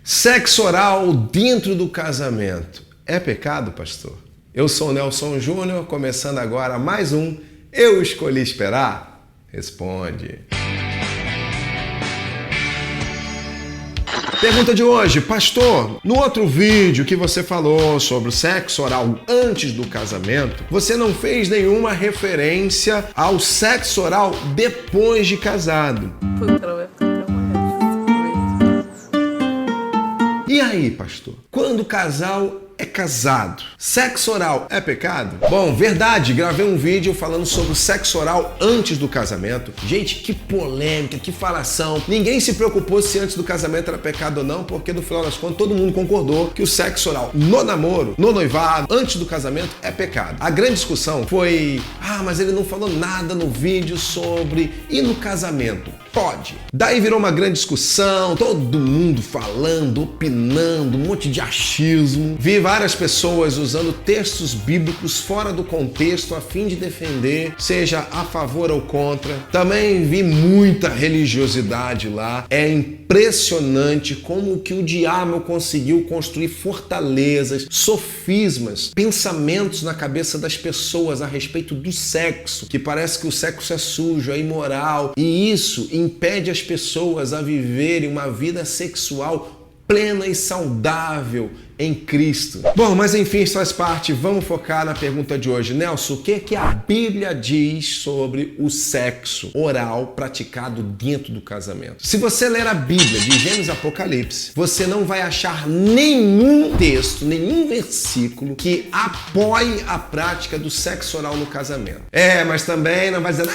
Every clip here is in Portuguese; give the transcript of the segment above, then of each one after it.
Sexo oral dentro do casamento é pecado, pastor? Eu sou o Nelson Júnior, começando agora mais um Eu Escolhi Esperar? Responde. Pergunta de hoje, pastor, no outro vídeo que você falou sobre o sexo oral antes do casamento, você não fez nenhuma referência ao sexo oral depois de casado. E aí, pastor? Quando o casal é casado, sexo oral é pecado? Bom, verdade, gravei um vídeo falando sobre o sexo oral antes do casamento. Gente, que polêmica, que falação. Ninguém se preocupou se antes do casamento era pecado ou não, porque no final das contas todo mundo concordou que o sexo oral no namoro, no noivado, antes do casamento é pecado. A grande discussão foi, mas ele não falou nada no vídeo sobre e no casamento. Pode. Daí virou uma grande discussão, todo mundo falando, opinando, um monte de achismo. Vi várias pessoas usando textos bíblicos fora do contexto a fim de defender, seja a favor ou contra. Também vi muita religiosidade lá. É impressionante como que o diabo conseguiu construir fortalezas, sofismas, pensamentos na cabeça das pessoas a respeito do sexo, que parece que o sexo é sujo, é imoral, e isso impede as pessoas a viverem uma vida sexual plena e saudável em Cristo. Bom, mas enfim, isso faz parte. Vamos focar na pergunta de hoje. Nelson, o que a Bíblia diz sobre o sexo oral praticado dentro do casamento? Se você ler a Bíblia de Gênesis e Apocalipse, você não vai achar nenhum texto, nenhum versículo que apoie a prática do sexo oral no casamento. Mas também não vai dizer,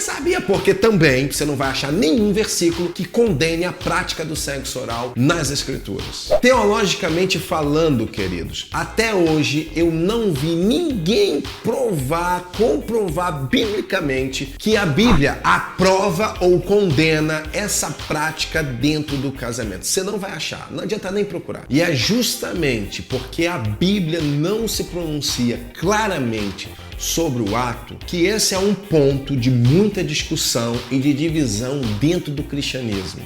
sabia, porque também você não vai achar nenhum versículo que condene a prática do sexo oral nas Escrituras. Teologicamente falando, queridos, até hoje eu não vi ninguém comprovar biblicamente que a Bíblia aprova ou condena essa prática dentro do casamento. Você não vai achar, não adianta nem procurar. E é justamente porque a Bíblia não se pronuncia claramente sobre o ato que esse é um ponto de muita discussão e de divisão dentro do cristianismo.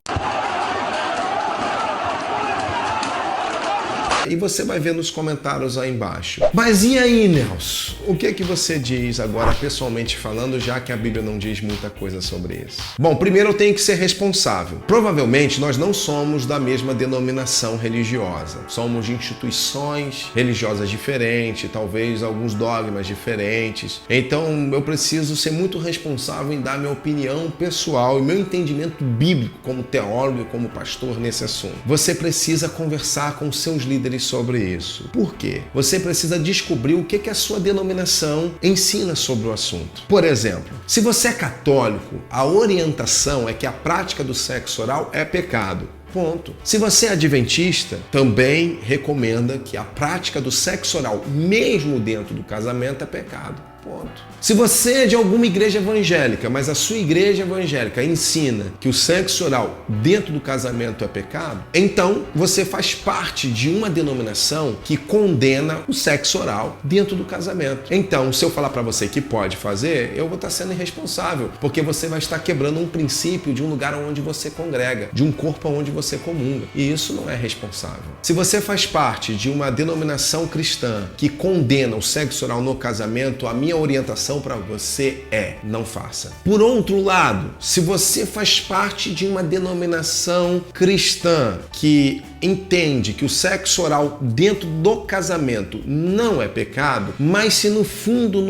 E você vai ver nos comentários aí embaixo. Mas e aí, Nelson? O que você diz agora, pessoalmente falando, já que a Bíblia não diz muita coisa sobre isso? Bom, primeiro eu tenho que ser responsável. Provavelmente nós não somos da mesma denominação religiosa. Somos de instituições religiosas diferentes, talvez alguns dogmas diferentes. Então eu preciso ser muito responsável em dar minha opinião pessoal e meu entendimento bíblico como teólogo e como pastor nesse assunto. Você precisa conversar com seus líderes sobre isso. Por quê? Você precisa descobrir o que a sua denominação ensina sobre o assunto. Por exemplo, se você é católico, a orientação é que a prática do sexo oral é pecado. Ponto. Se você é adventista, também recomenda que a prática do sexo oral, mesmo dentro do casamento, é pecado. Ponto. Se você é de alguma igreja evangélica, mas a sua igreja evangélica ensina que o sexo oral dentro do casamento é pecado, então você faz parte de uma denominação que condena o sexo oral dentro do casamento. Então, se eu falar para você que pode fazer, eu vou estar sendo irresponsável, porque você vai estar quebrando um princípio de um lugar onde você congrega, de um corpo onde você comunga. E isso não é responsável. Se você faz parte de uma denominação cristã que condena o sexo oral no casamento, a minha orientação para você é: não faça. Por outro lado, se você faz parte de uma denominação cristã que entende que o sexo oral dentro do casamento não é pecado, mas se no fundo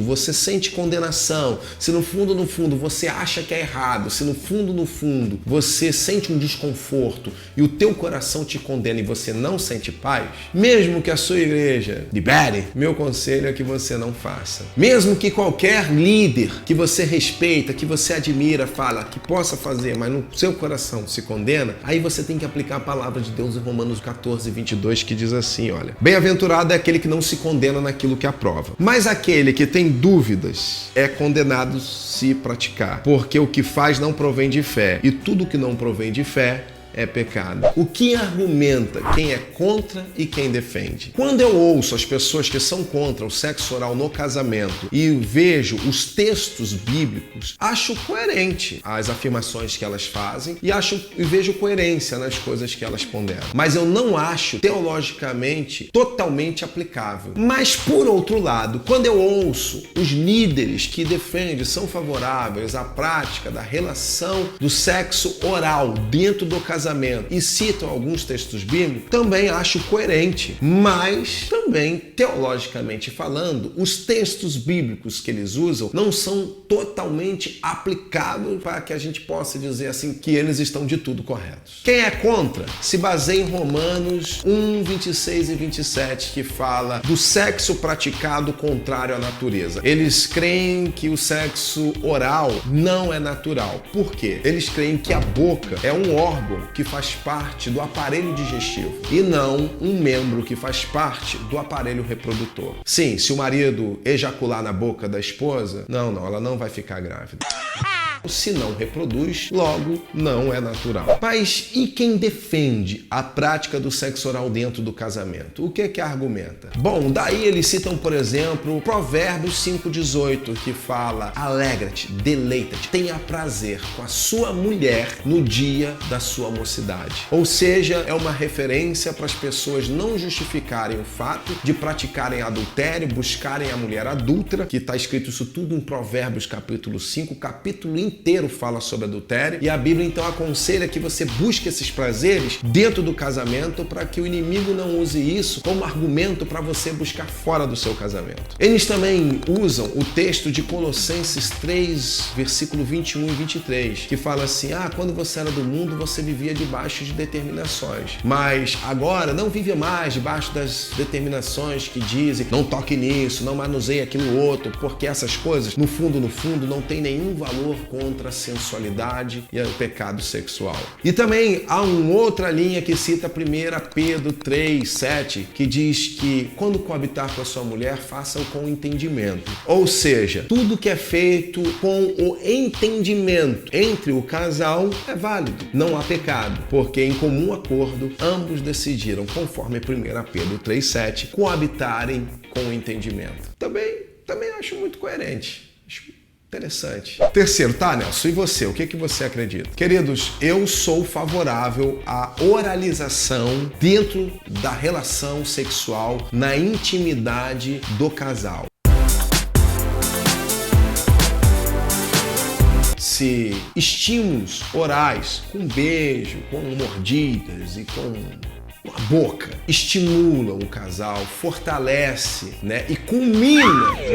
você sente condenação, se no fundo você acha que é errado, se no fundo você sente um desconforto e o teu coração te condena e você não sente paz, mesmo que a sua igreja libere, meu conselho é que você não faça. Mesmo que qualquer líder que você respeita, que você admira, fala que possa fazer, mas no seu coração se condena, aí você tem que aplicar a palavra de Deus em Romanos 14, 22, que diz assim, olha: bem-aventurado é aquele que não se condena naquilo que aprova, mas aquele que tem dúvidas é condenado se praticar, porque o que faz não provém de fé, e tudo que não provém de fé é pecado. O que argumenta quem é contra e quem defende? Quando eu ouço as pessoas que são contra o sexo oral no casamento e vejo os textos bíblicos, acho coerente as afirmações que elas fazem e vejo coerência nas coisas que elas ponderam. Mas eu não acho teologicamente totalmente aplicável. Mas, por outro lado, quando eu ouço os líderes que defendem, são favoráveis à prática da relação do sexo oral dentro do casamento e citam alguns textos bíblicos, também acho coerente. Mas também, teologicamente falando, os textos bíblicos que eles usam não são totalmente aplicáveis para que a gente possa dizer assim que eles estão de tudo corretos. Quem é contra se baseia em Romanos 1, 26 e 27, que fala do sexo praticado contrário à natureza. Eles creem que o sexo oral não é natural. Por quê? Eles creem que a boca é um órgão que faz parte do aparelho digestivo e não um membro que faz parte do aparelho reprodutor. Sim, se o marido ejacular na boca da esposa, ela não vai ficar grávida. Se não reproduz, logo não é natural. Mas e quem defende a prática do sexo oral dentro do casamento? O que é que argumenta? Bom, daí eles citam, por exemplo, Provérbios 5,18, que fala: alegra-te, deleita-te, tenha prazer com a sua mulher no dia da sua mocidade. Ou seja, é uma referência para as pessoas não justificarem o fato de praticarem adultério, buscarem a mulher adúltera, que está escrito isso tudo em Provérbios capítulo 5, capítulo inteiro fala sobre adultério, e a Bíblia então aconselha que você busque esses prazeres dentro do casamento para que o inimigo não use isso como argumento para você buscar fora do seu casamento. Eles também usam o texto de Colossenses 3, versículo 21 e 23, que fala assim: quando você era do mundo, você vivia debaixo de determinações, mas agora não vive mais debaixo das determinações que dizem não toque nisso, não manuseie aquilo outro, porque essas coisas, no fundo, não tem nenhum valor contra a sensualidade e o pecado sexual. E também há uma outra linha que cita 1 Pedro 3, 7, que diz que quando coabitar com a sua mulher, façam com entendimento. Ou seja, tudo que é feito com o entendimento entre o casal é válido. Não há pecado, porque em comum acordo, ambos decidiram, conforme 1 Pedro 3, 7, coabitarem com o entendimento. Também acho muito coerente. Interessante. Terceiro, tá, Nelson? E você? O que você acredita? Queridos, eu sou favorável à oralização dentro da relação sexual, na intimidade do casal. Se estímulos orais, com beijo, com mordidas e com a boca, estimulam o casal, fortalece, e culmina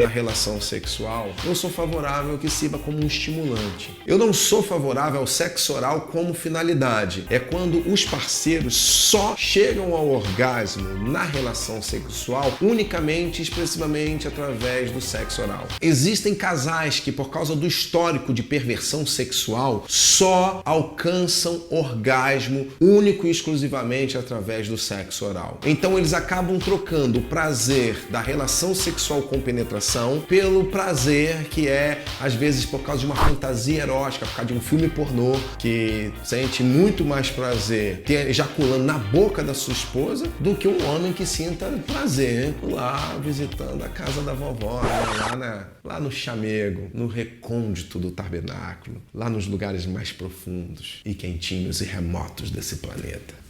na relação sexual, eu sou favorável que sirva como um estimulante. Eu não sou favorável ao sexo oral como finalidade. É quando os parceiros só chegam ao orgasmo na relação sexual unicamente e expressivamente através do sexo oral. Existem casais que, por causa do histórico de perversão sexual, só alcançam orgasmo único e exclusivamente através do sexo oral. Então eles acabam trocando o prazer da relação sexual com penetração pelo prazer que é, às vezes, por causa de uma fantasia erótica, por causa de um filme pornô, que sente muito mais prazer ejaculando na boca da sua esposa do que um homem que sinta prazer lá visitando a casa da vovó, lá no chamego, no recôndito do tabernáculo, lá nos lugares mais profundos e quentinhos e remotos desse planeta.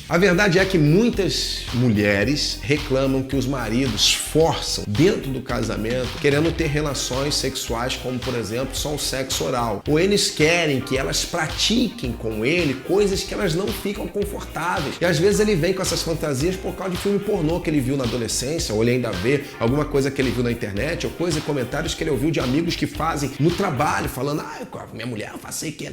A verdade é que muitas mulheres reclamam que os maridos forçam dentro do casamento, querendo ter relações sexuais, como por exemplo só o sexo oral. Ou eles querem que elas pratiquem com ele coisas que elas não ficam confortáveis. E às vezes ele vem com essas fantasias por causa de filme pornô que ele viu na adolescência, ou ele ainda vê alguma coisa que ele viu na internet, ou comentários que ele ouviu de amigos que fazem no trabalho, falando: minha mulher, eu faço isso aqui,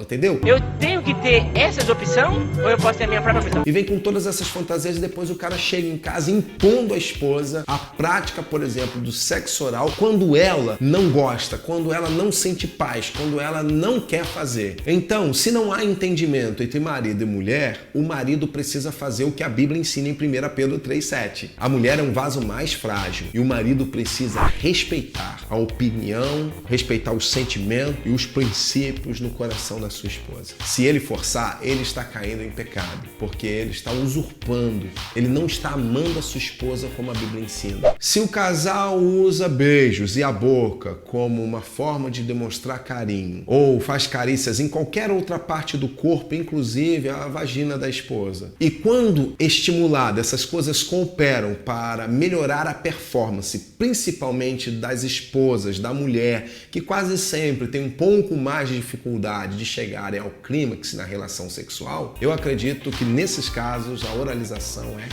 entendeu? Eu tenho que ter essas opções ou eu posso ter a minha própria E vem com todas essas fantasias e depois o cara chega em casa impondo à esposa a prática, por exemplo, do sexo oral quando ela não gosta, quando ela não sente paz, quando ela não quer fazer. Então, se não há entendimento entre marido e mulher, o marido precisa fazer o que a Bíblia ensina em 1 Pedro 3,7. A mulher é um vaso mais frágil e o marido precisa respeitar a opinião, respeitar os sentimentos e os princípios no coração da sua esposa. Se ele forçar, ele está caindo em pecado, porque ele está usurpando, ele não está amando a sua esposa como a Bíblia ensina. Se o casal usa beijos e a boca como uma forma de demonstrar carinho, ou faz carícias em qualquer outra parte do corpo, inclusive a vagina da esposa, e quando estimulado, essas coisas cooperam para melhorar a performance, principalmente das esposas, da mulher, que quase sempre tem um pouco mais de dificuldade de chegarem ao clímax na relação sexual, eu acredito que nesses casos a oralização é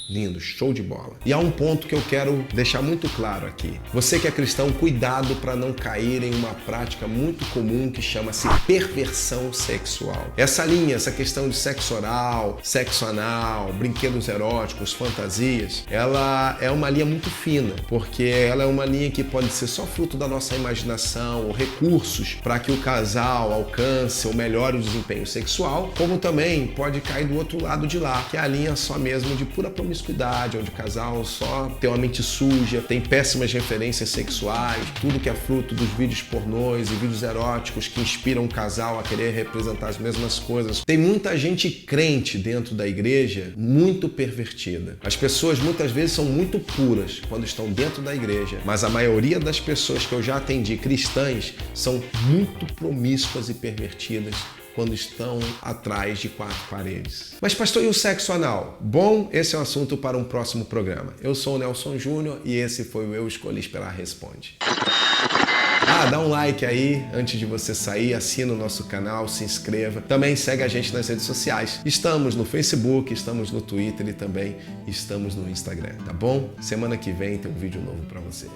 lindo, show de bola. E há um ponto que eu quero deixar muito claro aqui. Você que é cristão, cuidado para não cair em uma prática muito comum que chama-se perversão sexual. Essa linha, essa questão de sexo oral, sexo anal, brinquedos eróticos, fantasias, ela é uma linha muito fina, porque ela é uma linha que pode ser só fruto da nossa imaginação ou recursos para que o casal alcance ou melhore o desempenho sexual, como também pode cair do outro lado de lá, que é a linha só mesmo de pura promiscuidade, onde o casal só tem uma mente suja, tem péssimas referências sexuais, tudo que é fruto dos vídeos pornôs e vídeos eróticos que inspiram o casal a querer representar as mesmas coisas. Tem muita gente crente dentro da igreja muito pervertida. As pessoas muitas vezes são muito puras quando estão dentro da igreja, mas a maioria das pessoas que eu já atendi, cristãs, são muito promíscuas e pervertidas quando estão atrás de 4 paredes. Mas pastor, e o sexo anal? Bom, esse é um assunto para um próximo programa. Eu sou o Nelson Júnior e esse foi o Eu Escolhi Esperar Responde. Dá um like aí antes de você sair, assina o nosso canal, se inscreva. Também segue a gente nas redes sociais. Estamos no Facebook, estamos no Twitter e também estamos no Instagram, tá bom? Semana que vem tem um vídeo novo para você.